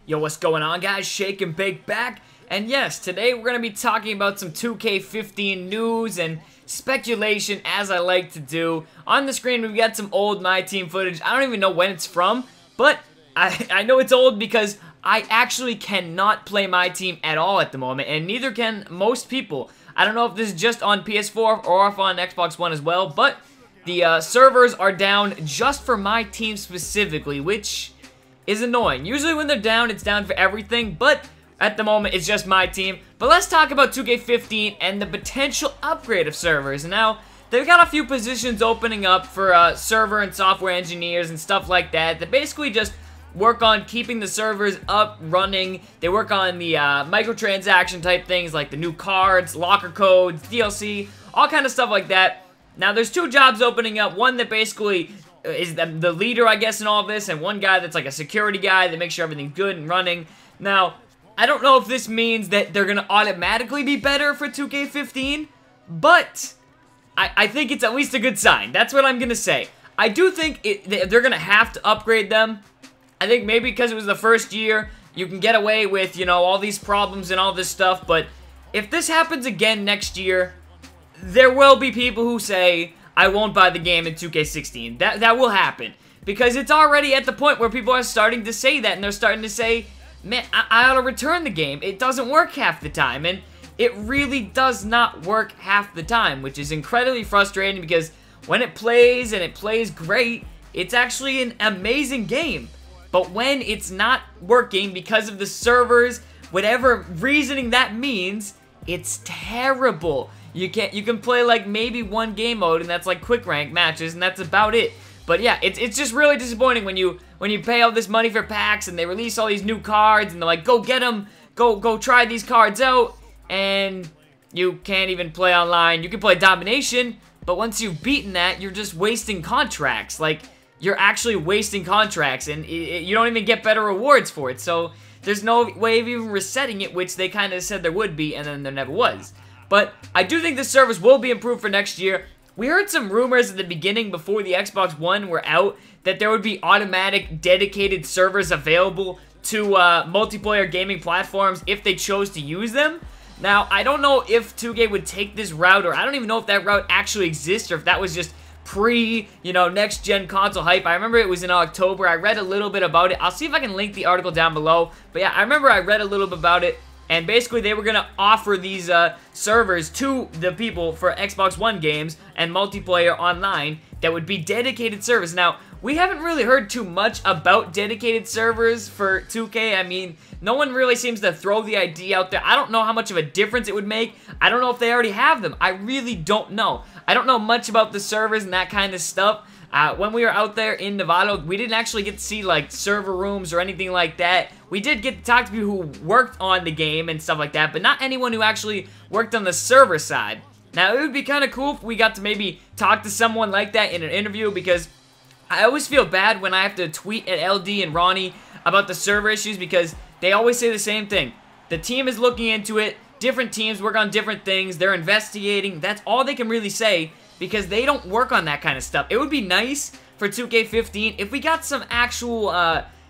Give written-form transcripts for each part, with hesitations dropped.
Yo, what's going on, guys? Shake and Bake back. And yes, today we're going to be talking about some 2K15 news and speculation, as I like to do. On the screen, we've got some old My Team footage. I don't even know when it's from, but I know it's old because I actually cannot play My Team at all at the moment, and neither can most people. I don't know if this is just on PS4 or if on Xbox One as well, but the servers are down just for My Team specifically, which is annoying. Usually when they're down, it's down for everything, but at the moment, it's just My Team. But let's talk about 2K15 and the potential upgrade of servers. Now, they've got a few positions opening up for server and software engineers and stuff like that basically just work on keeping the servers up, running. They work on the microtransaction type things like the new cards, locker codes, DLC, all kind of stuff like that. Now, there's two jobs opening up. One that basically is the leader, I guess, in all of this, and one guy that's like a security guy that makes sure everything's good and running. Now, I don't know if this means that they're going to automatically be better for 2K15, but I think it's at least a good sign. That's what I'm going to say. I do think they're going to have to upgrade them. I think maybe because it was the first year, you can get away with, you know, all these problems and all this stuff, but if this happens again next year, there will be people who say, I won't buy the game in 2K16. That will happen. Because it's already at the point where people are starting to say that, and they're starting to say, man, I ought to return the game. It doesn't work half the time, and it really does not work half the time, which is incredibly frustrating because when it plays, and it plays great, it's actually an amazing game. But when it's not working because of the servers, whatever reasoning that means, it's terrible. You can play like maybe one game mode, and that's like quick rank matches, and that's about it. But yeah, it's just really disappointing when you pay all this money for packs and they release all these new cards and they're like, go get them, go try these cards out, and you can't even play online. You can play Domination, but once you've beaten that, you're just wasting contracts. Like, you're actually wasting contracts, and you don't even get better rewards for it. So there's no way of even resetting it, which they kind of said there would be, and then there never was. But I do think the servers will be improved for next year. We heard some rumors at the beginning before the Xbox One were out that there would be automatic dedicated servers available to multiplayer gaming platforms if they chose to use them. Now, I don't know if 2K would take this route, or I don't even know if that route actually exists, or if that was just next-gen console hype. I remember it was in October. I read a little bit about it. I'll see if I can link the article down below. But yeah, I remember I read a little bit about it. And basically, they were going to offer these servers to the people for Xbox One games and multiplayer online that would be dedicated servers. Now, we haven't really heard too much about dedicated servers for 2K. I mean, no one really seems to throw the idea out there. I don't know how much of a difference it would make. I don't know if they already have them. I really don't know. I don't know much about the servers and that kind of stuff. When we were out there in Nevada, we didn't actually get to see, like, server rooms or anything like that. We did get to talk to people who worked on the game and stuff like that, but not anyone who actually worked on the server side. Now, it would be kind of cool if we got to maybe talk to someone like that in an interview, because I always feel bad when I have to tweet at LD and Ronnie about the server issues, because they always say the same thing. The team is looking into it. Different teams work on different things. They're investigating. That's all they can really say, because they don't work on that kind of stuff. It would be nice for 2K15 if we got some actual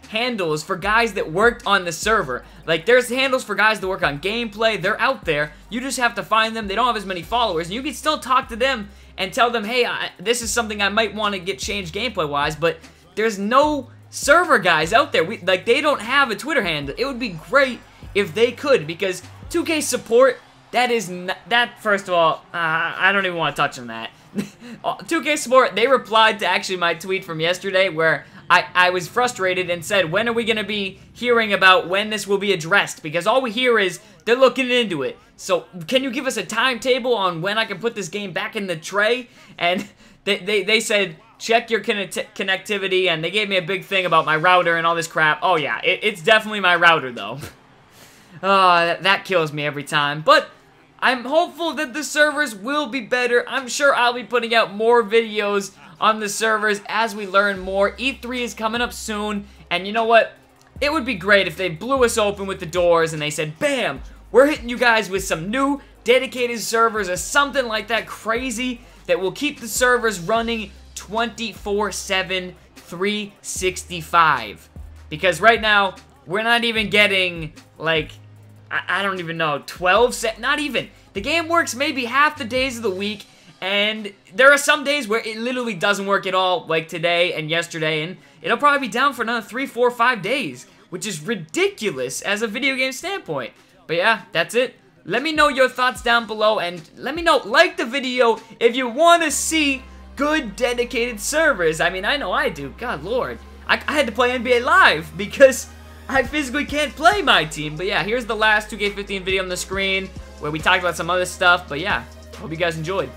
handles for guys that worked on the server. Like, there's handles for guys that work on gameplay. They're out there. You just have to find them. They don't have as many followers. And you can still talk to them and tell them, hey, this is something I might want to get changed gameplay-wise, but there's no server guys out there. Like, they don't have a Twitter handle. It would be great if they could, because 2K support, first of all, I don't even want to touch on that. 2K support, they replied to actually my tweet from yesterday where I was frustrated and said, when are we going to be hearing about when this will be addressed? Because all we hear is they're looking into it. So can you give us a timetable on when I can put this game back in the tray? And they said, check your connectivity, and they gave me a big thing about my router and all this crap. Oh yeah, it's definitely my router though. That kills me every time. But I'm hopeful that the servers will be better. I'm sure I'll be putting out more videos on the servers as we learn more. E3 is coming up soon, and you know what? It would be great if they blew us open with the doors and they said, bam, we're hitting you guys with some new dedicated servers or something like that crazy that will keep the servers running 24/7, 365. Because right now, we're not even getting, like, I don't even know, 12 set, not even. The game works maybe half the days of the week, and there are some days where it literally doesn't work at all, like today and yesterday, and it'll probably be down for another 3, 4, 5 days, which is ridiculous as a video game standpoint. But yeah, that's it. Let me know your thoughts down below, and let me know, like the video if you want to see good dedicated servers. I mean, I know I do. God lord. I had to play NBA Live because I physically can't play my team. But yeah, here's the last 2K15 video on the screen where we talked about some other stuff. But yeah, hope you guys enjoyed.